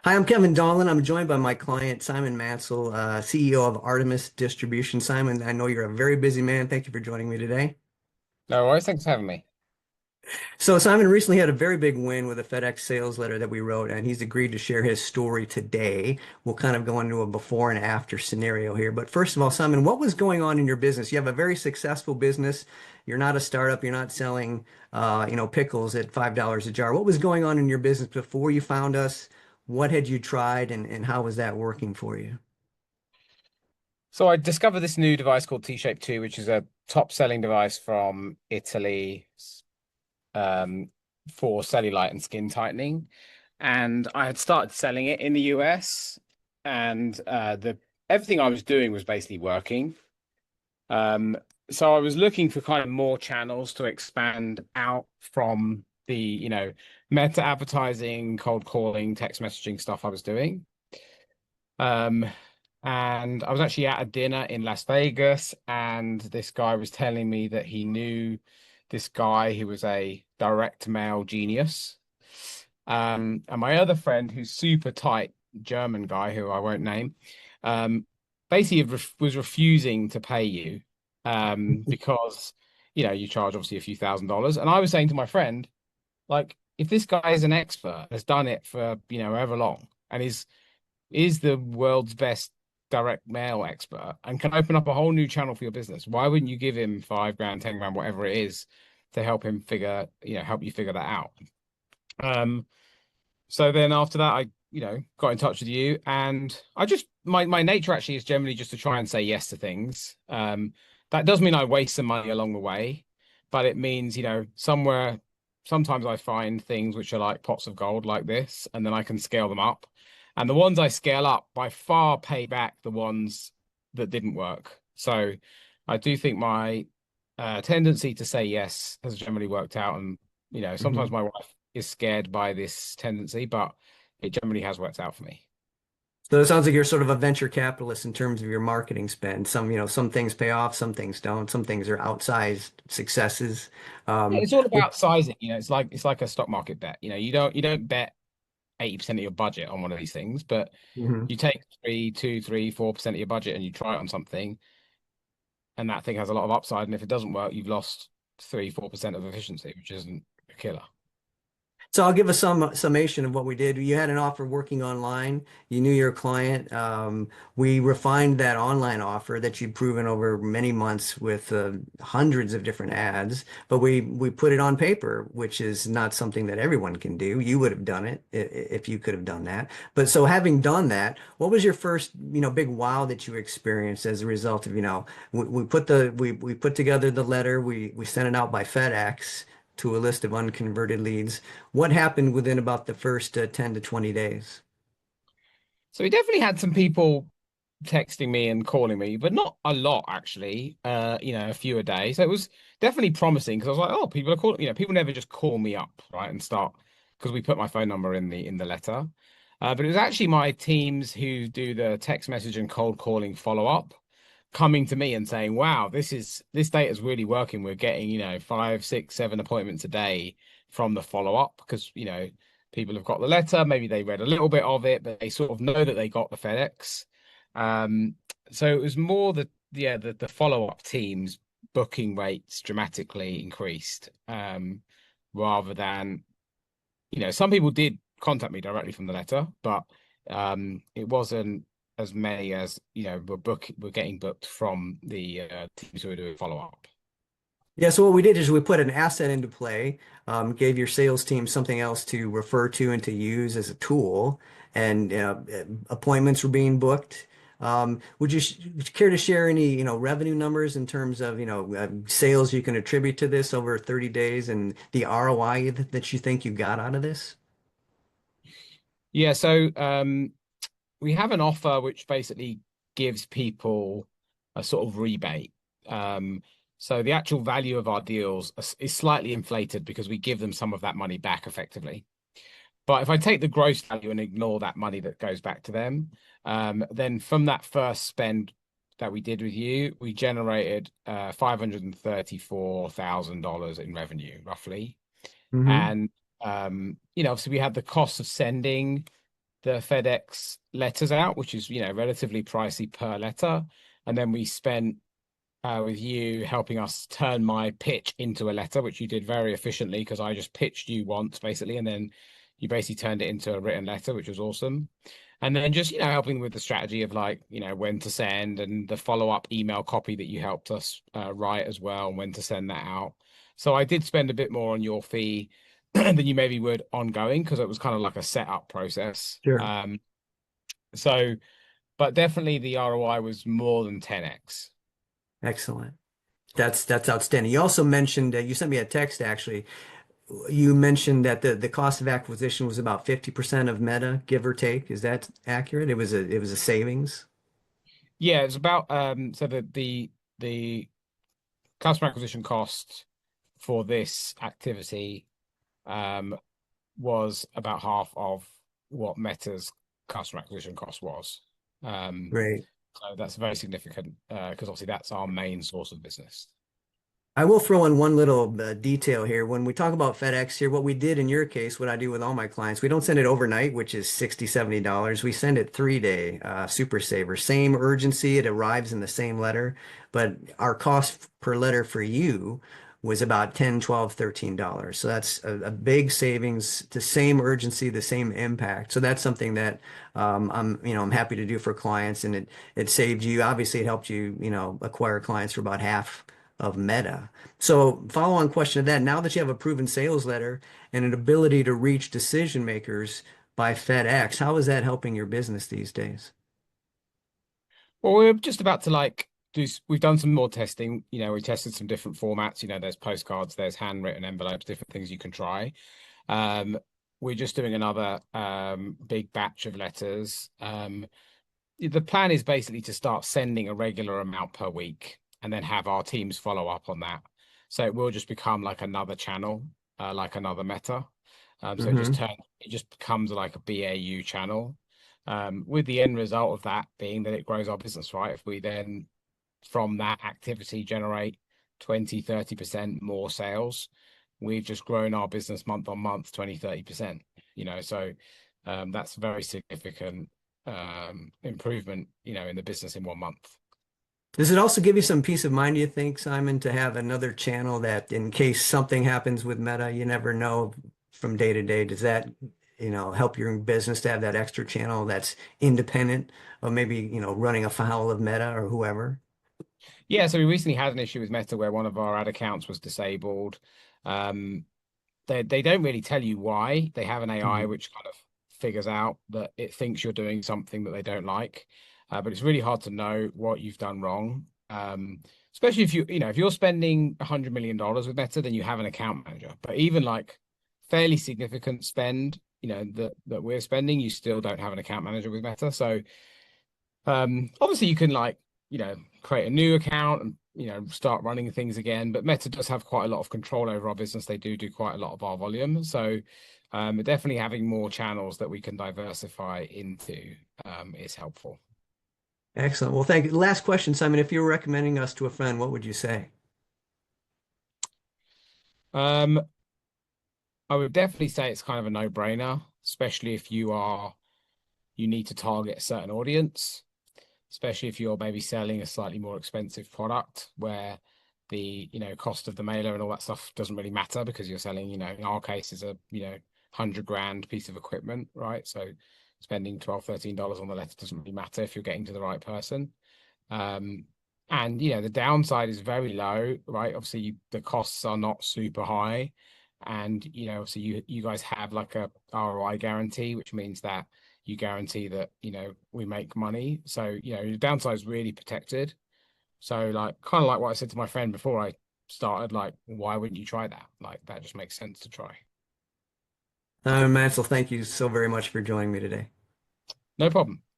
Hi, I'm Kevin Dolan. I'm joined by my client, Simon Mansell, CEO of Artemis Distribution. Simon, I know you're a very busy man. Thank you for joining me today. No worries. Thanks for having me. So, Simon recently had a very big win with a FedEx sales letter that we wrote, and he's agreed to share his story today. We'll kind of go into a before and after scenario here. But first of all, Simon, what was going on in your business? You have a very successful business. You're not a startup. You're not selling, pickles at $5 a jar. What was going on in your business before you found us? What had you tried, and how was that working for you? So I discovered this new device called T-Shape 2, which is a top-selling device from Italy um, for cellulite and skin tightening. And I had started selling it in the US, and the everything I was doing was basically working. Um, so I was looking for kind of more channels to expand out from the, meta advertising, cold calling, text messaging stuff I was doing. Um, and I was actually at a dinner in Las Vegas, and this guy was telling me that he knew this guy who was a direct mail genius. And my other friend, who's super tight German guy, who I won't name, um, basically was refusing to pay you, because you charge obviously a few $1,000s. And I was saying to my friend, like, if this guy is an expert, has done it for however long, and is the world's best direct mail expert and can open up a whole new channel for your business. Why wouldn't you give him 5 grand, 10 grand, whatever it is, to help him help you figure that out? Um, so then after that, I, got in touch with you, and I just my nature actually is generally just to try and say yes to things. That does mean I waste some money along the way, but it means, sometimes I find things which are like pots of gold like this, and then I can scale them up. And the ones I scale up by far pay back the ones that didn't work. So I do think my tendency to say yes has generally worked out. And, sometimes my wife is scared by this tendency, but it generally has worked out for me. So it sounds like you're sort of a venture capitalist in terms of your marketing spend. Some things pay off, some things don't. Some things are outsized successes. Yeah, Um, it's all which, about sizing. It's like a stock market bet. You don't bet 80% of your budget on one of these things, but Mhm. you take 4% of your budget and you try it on something, and that thing has a lot of upside. And if it doesn't work, you've lost 4% of efficiency, which isn't a killer. So I'll give a summation of what we did. You had an offer working online. You knew your client. We refined that online offer that you'd proven over many months with hundreds of different ads, but we put it on paper, which is not something that everyone can do. You would have done it if you could have done that. But so having done that, what was your first, big wow that you experienced as a result of, we put together the letter, we sent it out by FedEx to a list of unconverted leads. What happened within about the first 10 to 20 days? So we definitely had some people texting me and calling me, but not a lot actually. A few a day. So it was definitely promising because I was like, oh, people are calling, people never just call me up, right, and start because we put my phone number in the letter. But it was actually my teams who do the text message and cold calling follow up coming to me and saying, wow, this data is really working. We're getting, 5, 6, 7 appointments a day from the follow up because, people have got the letter, maybe they read a little bit of it, but they sort of know that they got the FedEx. Um, so it was more the follow-up teams booking rates dramatically increased, rather than, some people did contact me directly from the letter, but it wasn't as many as, were getting booked from the teams who were doing follow-up. Yeah, so what we did is we put an asset into play, gave your sales team something else to refer to and to use as a tool, and appointments were being booked. Would you care to share any, revenue numbers in terms of, sales you can attribute to this over 30 days and the ROI that you think you got out of this? Yeah, so we have an offer which basically gives people a sort of rebate. Um, so the actual value of our deals is slightly inflated because we give them some of that money back effectively. But if I take the gross value and ignore that money that goes back to them, then from that first spend that we did with you, we generated $534,000 in revenue, roughly. Hmm. And obviously we had the cost of sending. the FedEx letters out, which is, relatively pricey per letter. And then we spent with you helping us turn my pitch into a letter, which you did very efficiently because I just pitched you once basically, and then you basically turned it into a written letter, which was awesome. And then just, helping with the strategy of like, when to send and the follow-up email copy that you helped us write as well, and when to send that out. So I did spend a bit more on your fee than you maybe would ongoing because it was kind of like a setup process. Sure. So, but definitely the ROI was more than 10x. Excellent. That's outstanding. You also mentioned you sent me a text actually. You mentioned that the cost of acquisition was about 50% of Meta, give or take. Is that accurate? It was a savings. Yeah, it's about so the customer acquisition cost for this activity um was about half of what Meta's customer acquisition cost was. Um, Great. so that's very significant because obviously that's our main source of business. I will throw in one little detail here. When we talk about FedEx here, what we did in your case, what I do with all my clients, we don't send it overnight, which is $60, $70. We send it 3 day, super saver. Same urgency, it arrives in the same letter, but our cost per letter for you was about 10, 12, $13. So that's a big savings, the same urgency, the same impact. So that's something that I'm happy to do for clients, and it saved you. Obviously, it helped you, acquire clients for about half of Meta. So, follow on question of that. Now that you have a proven sales letter and an ability to reach decision makers by FedEx, how is that helping your business these days? Well, we're just about to like we've done some more testing. We tested some different formats. There's postcards, there's handwritten envelopes, different things you can try. Um, we're just doing another big batch of letters. The plan is basically to start sending a regular amount per week and then have our teams follow up on that. So it will just become like another channel, like another Meta. So Hmm. it just becomes like a BAU channel. With the end result of that being that it grows our business, right? If we then from that activity generate 20, 30% more sales, we've just grown our business month on month 20, 30%. So that's a very significant improvement, in the business in 1 month. Does it also give you some peace of mind, do you think, Simon, to have another channel that in case something happens with Meta, you never know from day to day? Does that, help your business to have that extra channel that's independent of maybe, running afoul of Meta or whoever? Yeah, so we recently had an issue with Meta where one of our ad accounts was disabled. Um, they don't really tell you why. They have an AI Mhm. which kind of figures out that it thinks you're doing something that they don't like, but it's really hard to know what you've done wrong. Especially if you're spending $100 million with Meta, then you have an account manager. But even like fairly significant spend, that we're spending, you still don't have an account manager with Meta. So obviously you can like, create a new account and, start running things again. But Meta does have quite a lot of control over our business. They do quite a lot of our volume. So definitely having more channels that we can diversify into is helpful. Excellent. Well, thank you. Last question, Simon. If you were recommending us to a friend, what would you say? Um, I would definitely say it's kind of a no-brainer, especially if you need to target a certain audience, especially if you're maybe selling a slightly more expensive product where the cost of the mailer and all that stuff doesn't really matter because you're selling, in our case is a 100 grand piece of equipment, right? So spending 12 $13 on the letter doesn't really matter if you're getting to the right person. um and the downside is very low, right? Obviously the costs are not super high, and so you guys have like a ROI guarantee, which means that you guarantee that we make money. So your downside is really protected. So like kind of like what I said to my friend before I started, like why wouldn't you try that? Like that just makes sense to try. Mansell, thank you so very much for joining me today. No problem.